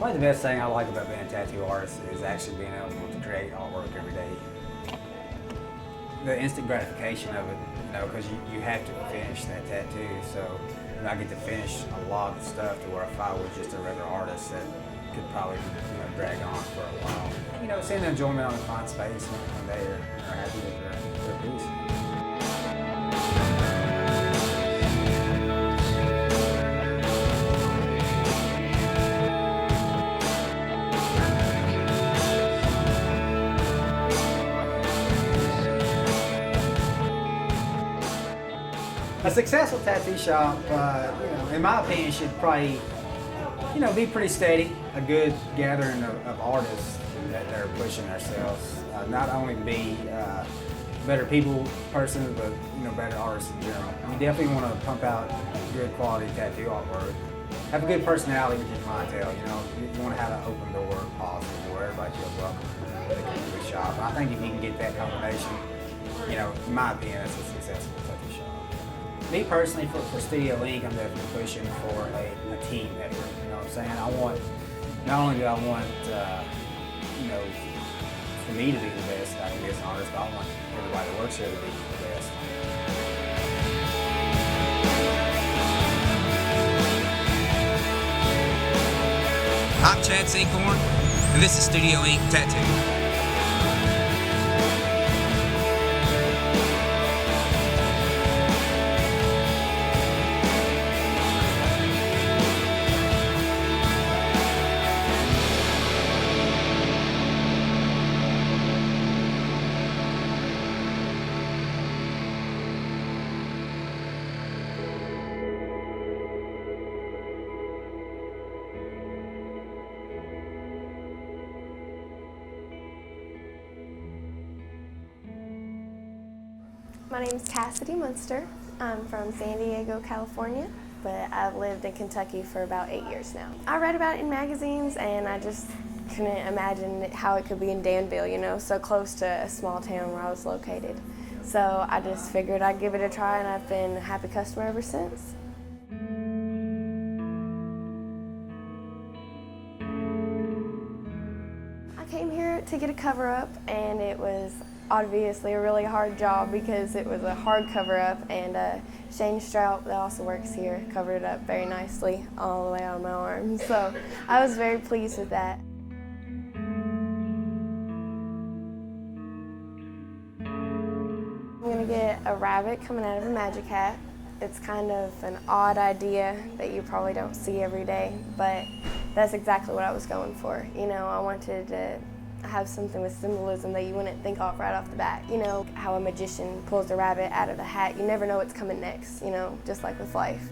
Probably the best thing I like about being a tattoo artist is actually being able to create artwork every day. The instant gratification of it, because you have to finish that tattoo. So I get to finish a lot of stuff to where if I was just a regular artist, that could probably drag on for a while. Seeing the enjoyment on the client's face when they are happy with their piece. A successful tattoo shop, in my opinion, should probably, be pretty steady. A good gathering of artists that are pushing themselves, not only to be better people persons, but better artists in general. You definitely want to pump out good quality tattoo artwork. Have a good personality with your clientele. You want to have an open door policy where everybody feels welcome to come to the shop. And I think if you can get that combination, in my opinion, that's a successful tattoo shop. Me personally, for Studio Ink, I'm definitely pushing for a team effort. You know what I'm saying? Not only do I want, for me to be the best I can be as an artist, but I want everybody that works here to be the best. I'm Chad Sinkhorn, and this is Studio Ink Tattoo. My name is Cassidy Munster. I'm from San Diego, California, but I've lived in Kentucky for about 8 years now. I read about it in magazines, and I just couldn't imagine how it could be in Danville, so close to a small town where I was located. So I just figured I'd give it a try, and I've been a happy customer ever since. I came here to get a cover-up, and it was obviously a really hard job because it was a hard cover-up, and Shane Strout, that also works here, covered it up very nicely all the way out of my arm. So I was very pleased with that. I'm going to get a rabbit coming out of a magic hat. It's kind of an odd idea that you probably don't see every day, but that's exactly what I was going for. I wanted to have something with symbolism that you wouldn't think of right off the bat. How a magician pulls a rabbit out of a hat. You never know what's coming next, just like with life.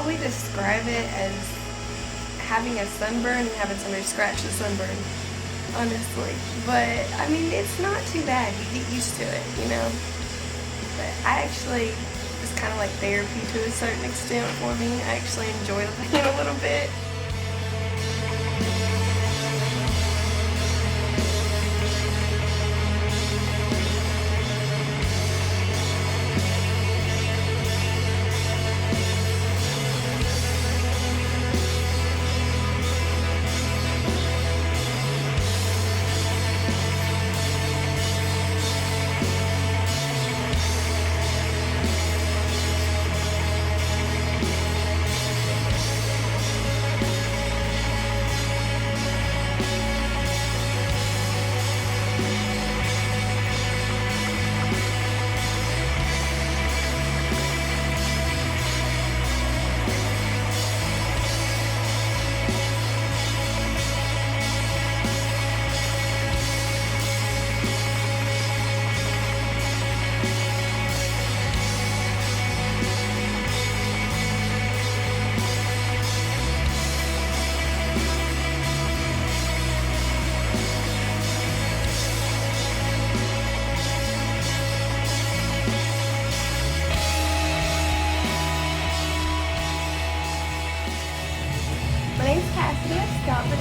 probably describe it as having a sunburn and having somebody scratch the sunburn, honestly. But, I mean, it's not too bad. You get used to it, you know? But I actually, it's kind of like therapy to a certain extent for me. I actually enjoy the pain a little bit.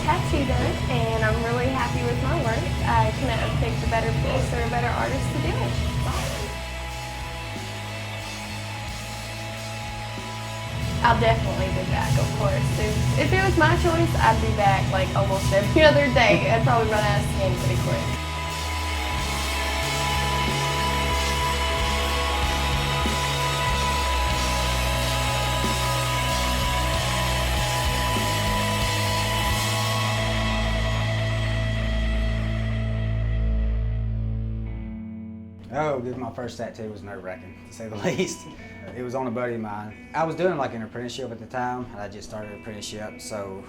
Tattoo done, and I'm really happy with my work. I couldn't have picked a better piece or a better artist to do it. I'll definitely be back, of course. If it was my choice, I'd be back like almost every other day. I'd probably run out of skin pretty quick. Oh, my first tattoo was nerve-wracking, to say the least. It was on a buddy of mine. I was doing like an apprenticeship at the time. I just started an apprenticeship, so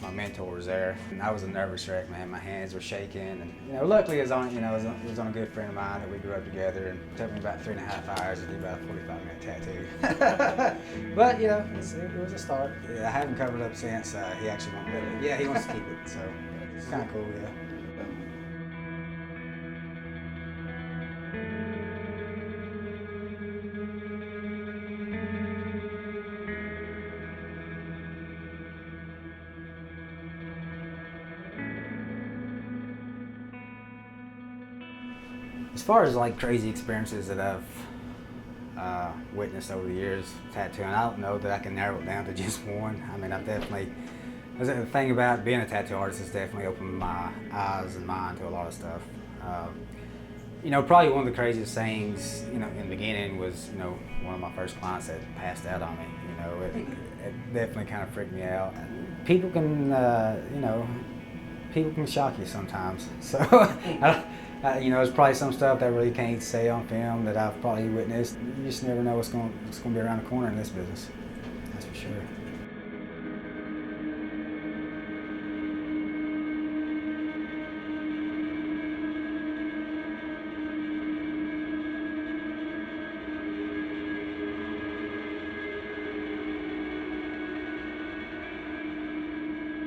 my mentor was there. And I was a nervous wreck, man. My hands were shaking. And, luckily it was on a good friend of mine that we grew up together. And it took me about 3.5 hours to do about a 45-minute tattoo. But, it was a start. Yeah, I haven't covered up since. He actually won't let me. Yeah, he wants to keep it, so it's kind of cool, yeah. As far as like crazy experiences that I've witnessed over the years tattooing, I don't know that I can narrow it down to just one. I mean, the thing about being a tattoo artist has definitely opened my eyes and mind to a lot of stuff. Probably one of the craziest things, in the beginning was, one of my first clients that passed out on me. It definitely kind of freaked me out. People can, people can shock you sometimes. So, there's probably some stuff that I really can't say on film that I've probably witnessed. You just never know what's going to be around the corner in this business. That's for sure.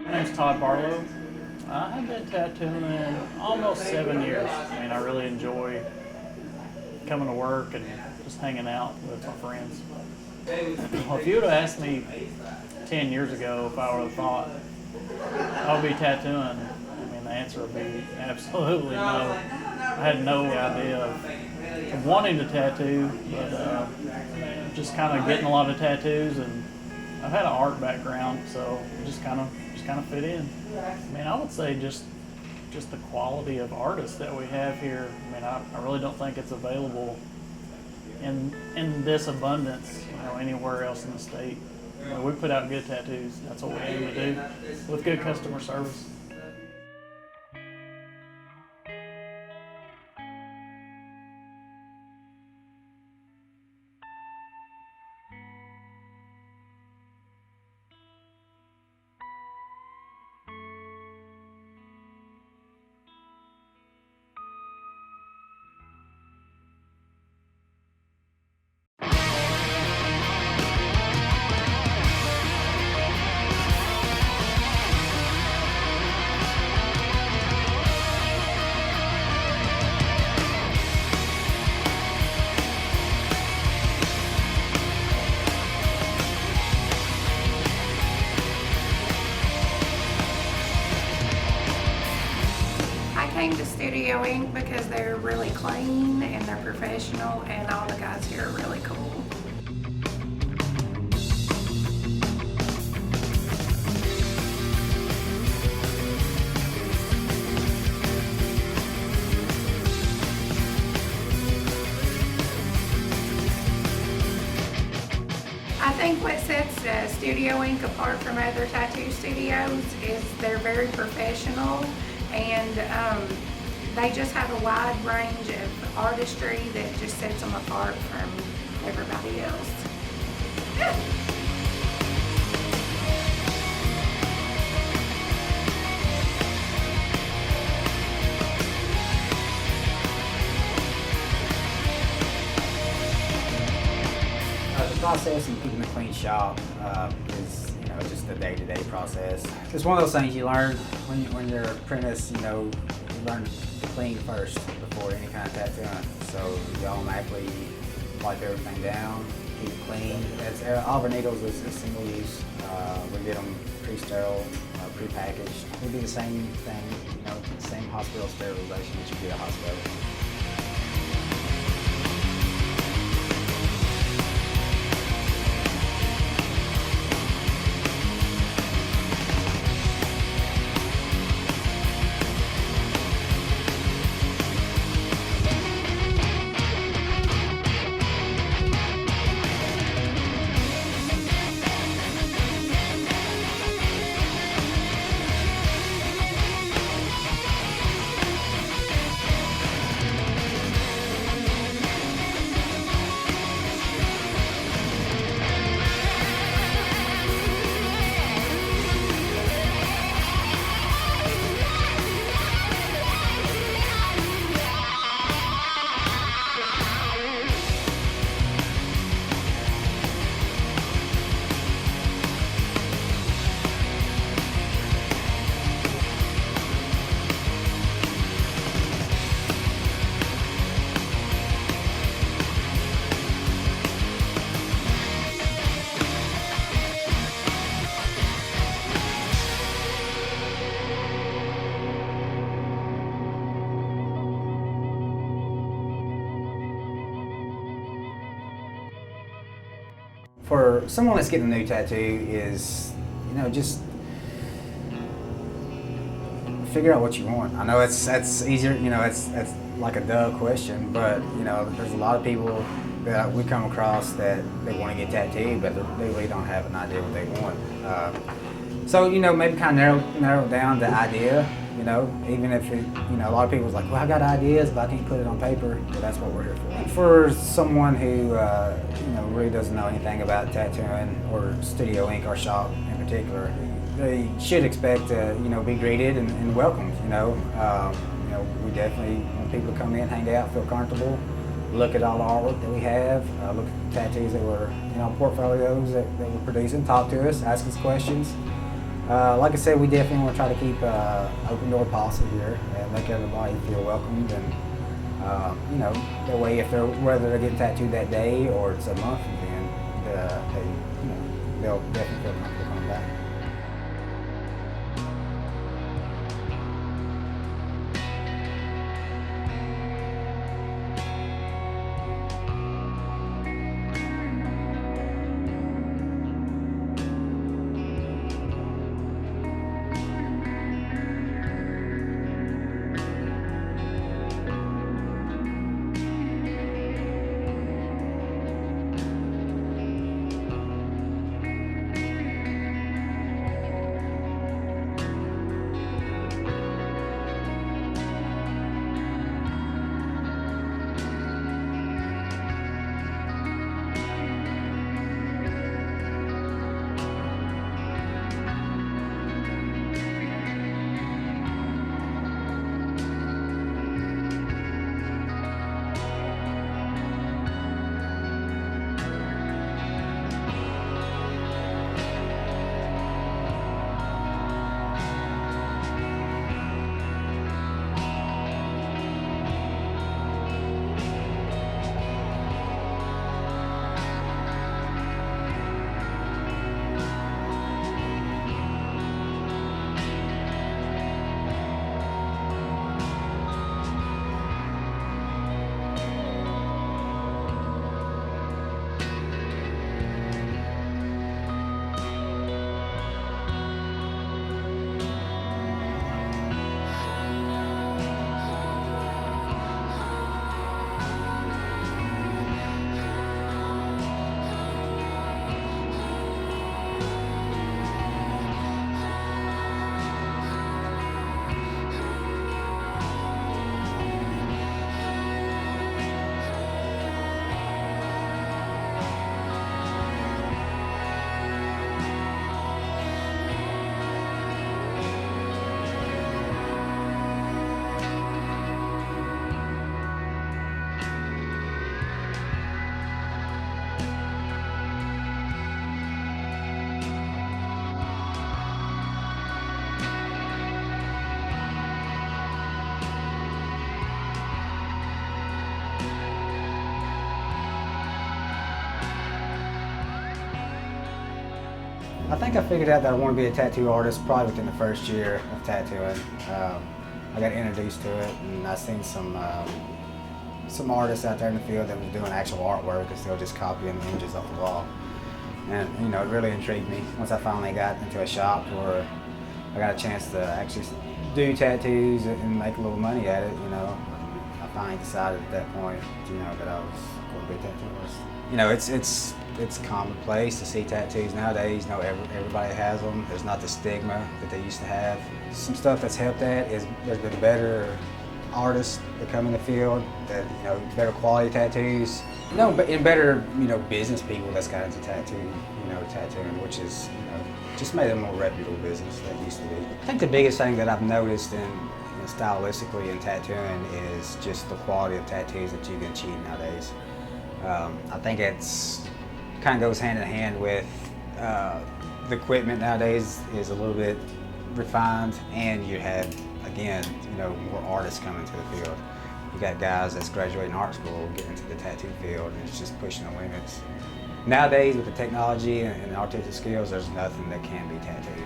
My name's Todd Barlow. I've been tattooing almost 7 years. I mean, I really enjoy coming to work and just hanging out with my friends. Well, if you would have asked me 10 years ago if I would have thought I would be tattooing, I mean, the answer would be absolutely no. I had no idea of wanting to tattoo, but just kind of getting a lot of tattoos, and I've had an art background, so it just kind of fit in. I mean, I would say just the quality of artists that we have here. I mean, I really don't think it's available in this abundance, anywhere else in the state. We put out good tattoos. That's what we aim to do with good customer service. Studio Ink because they're really clean and they're professional, and all the guys here are really cool. I think what sets Studio Ink apart from other tattoo studios is they're very professional, and they just have a wide range of artistry that just sets them apart from everybody else. The process in keeping a clean shop is, just a day-to-day process. It's one of those things you learn when you're an apprentice. You learn to clean first before any kind of tattooing. So you automatically wipe everything down, keep it clean. All of our needles is single use. We get them pre-sterile, pre-packaged. We do the same thing, the same hospital sterilization that you get at a hospital. For someone that's getting a new tattoo is, just figure out what you want. I know that's easier, that's like a duh question, but there's a lot of people that we come across that they want to get tattooed, but they really don't have an idea what they want. So maybe kind of narrow down the idea. Even if a lot of people's like, well, I got ideas, but I can't put it on paper. Well, that's what we're here for. And for someone who really doesn't know anything about tattooing or Studio Ink, our shop in particular, they should expect to be greeted and welcomed. We definitely want people to come in, hang out, feel comfortable, look at all the artwork that we have, look at the tattoos that we're portfolios that we're producing, talk to us, ask us questions. Like I said, we definitely want to try to keep open door policy here and make everybody feel welcomed, and that way, whether they're getting tattooed that day or it's a month from then, they'll definitely feel comfortable coming back. I think I figured out that I want to be a tattoo artist probably within the first year of tattooing. I got introduced to it, and I seen some artists out there in the field that was doing actual artwork instead of just copying images off the wall. And you know, it really intrigued me once I finally got into a shop where I got a chance to actually do tattoos and make a little money at it. You know, I finally decided at that point, you know, that I was going to be a tattoo artist. You know, it's commonplace to see tattoos nowadays. You know, everybody has them. There's not the stigma that they used to have. Some stuff that's helped that is there's been better artists that come in the field, that, you know, better quality tattoos. You know, and better, you know, business people that's got into tattooing, which is, you know, just made it a more reputable business than it used to be. I think the biggest thing that I've noticed stylistically in tattooing is just the quality of tattoos that you can achieve nowadays. I think it's kind of goes hand in hand with the equipment nowadays is a little bit refined, and you have, again, you know, more artists coming to the field. You got guys that's graduating art school getting into the tattoo field, and it's just pushing the limits. Nowadays, with the technology and artistic skills, there's nothing that can be tattooed.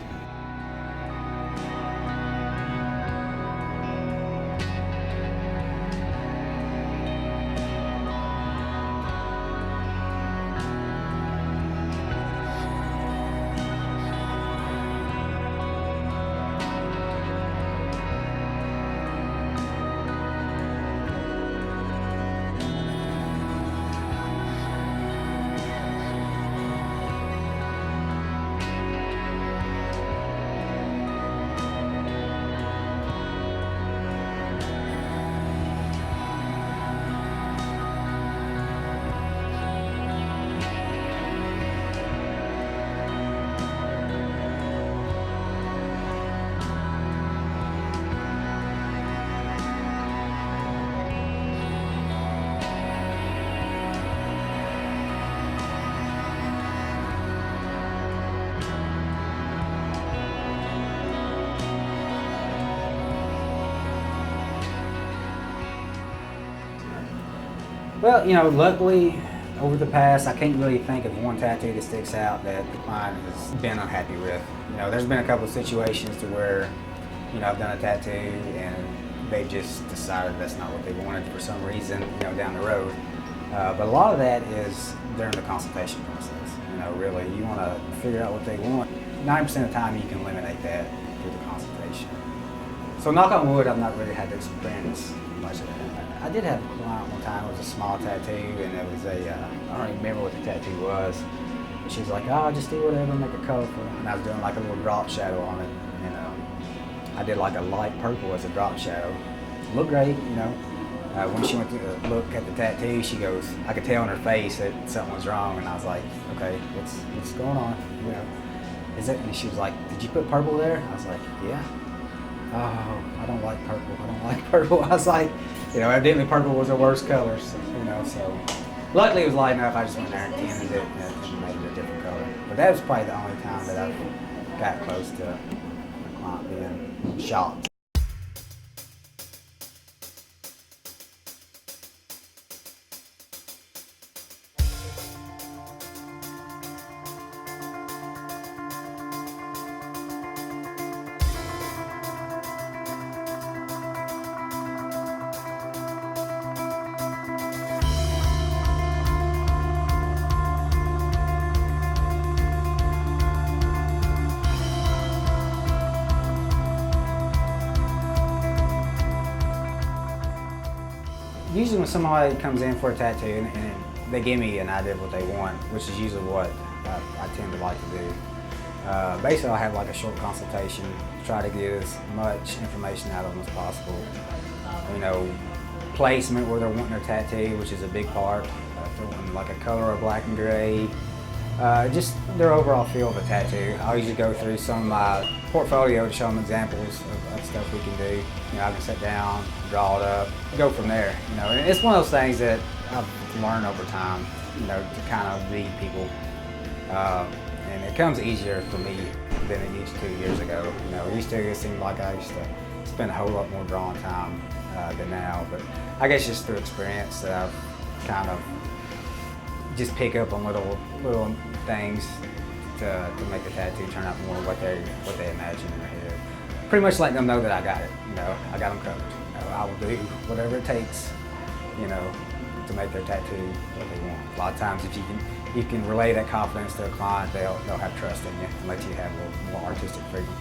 Well, you know, luckily, over the past, I can't really think of one tattoo that sticks out that the client has been unhappy with. You know, there's been a couple of situations to where, you know, I've done a tattoo and they just decided that's not what they wanted for some reason, you know, down the road. But a lot of that is during the consultation process. You know, really, you want to figure out what they want. 90% of the time, you can eliminate that through the consultation. So knock on wood, I've not really had to experience much of that. I did have a client one time. It was a small tattoo, and it was I don't even remember what the tattoo was. And she was like, "Oh, just do whatever, make it colorful." And I was doing like a little drop shadow on it, and I did like a light purple as a drop shadow. It looked great, you know. When she went to look at the tattoo, she goes, I could tell in her face that something was wrong, and I was like, "Okay, what's going on? You know, is it?" And she was like, "Did you put purple there?" I was like, "Yeah." "Oh, I don't like purple. I don't like purple." I was like, you know, evidently purple was the worst color, so, you know, so. Luckily it was light enough, I just went there and tinted it and made it a different color. But that was probably the only time that I've got close to a client being shocked. Usually when somebody comes in for a tattoo and they give me an idea of what they want, which is usually what I tend to like to do. Basically, I have like a short consultation, try to get as much information out of them as possible. You know, placement where they're wanting their tattoo, which is a big part. If they're wanting like a color of black and gray, just their overall feel of a tattoo. I'll usually go through some of my portfolio to show them examples of stuff we can do. You know, I can sit down, draw it up, go from there. You know, and it's one of those things that I've learned over time. You know, to kind of read people, and it comes easier for me than it used to years ago. You know, it seemed like I used to spend a whole lot more drawing time than now. But I guess just through experience that I've kind of just pick up on little things to make the tattoo turn out more what they imagine in their head. Pretty much letting them know that I got it. You know, I got them covered. You know, I will do whatever it takes, you know, to make their tattoo what they want. A lot of times, if you can relay that confidence to a client, they'll have trust in you and let you have a little more artistic freedom.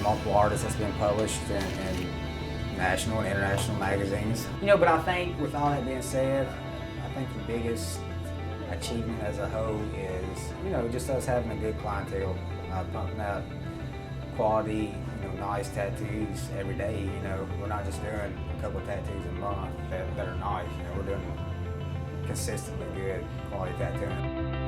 Multiple artists that's been published in national and international magazines. You know, but I think with all that being said, I think the biggest achievement as a whole is, you know, just us having a good clientele, pumping out quality, you know, nice tattoos every day. You know, we're not just doing a couple of tattoos a month that are nice. You know, we're doing consistently good quality tattooing.